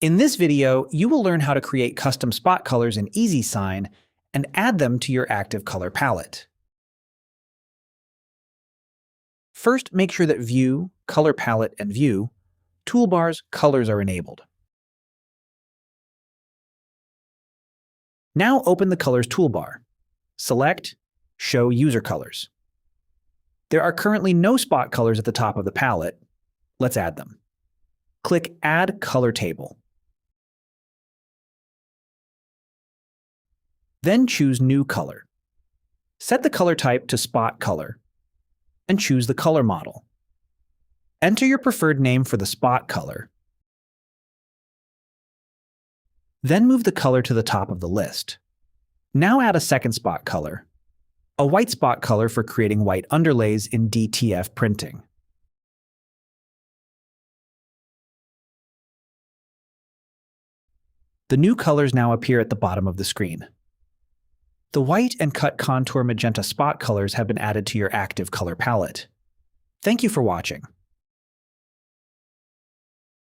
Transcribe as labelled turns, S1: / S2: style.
S1: In this video, you will learn how to create custom spot colors in EasySIGN and add them to your active color palette. First, make sure that View, Color Palette, and View, Toolbars, Colors are enabled. Now open the Colors toolbar. Select Show User Colors. There are currently no spot colors at the top of the palette. Let's add them. Click Add Color Table. Then choose New Color. Set the color type to Spot Color and choose the color model. Enter your preferred name for the spot color. Then move the color to the top of the list. Now add a second spot color, a white spot color for creating white underlays in DTF printing. The new colors now appear at the bottom of the screen. The white and cut contour magenta spot colors have been added to your active color palette. Thank you for watching.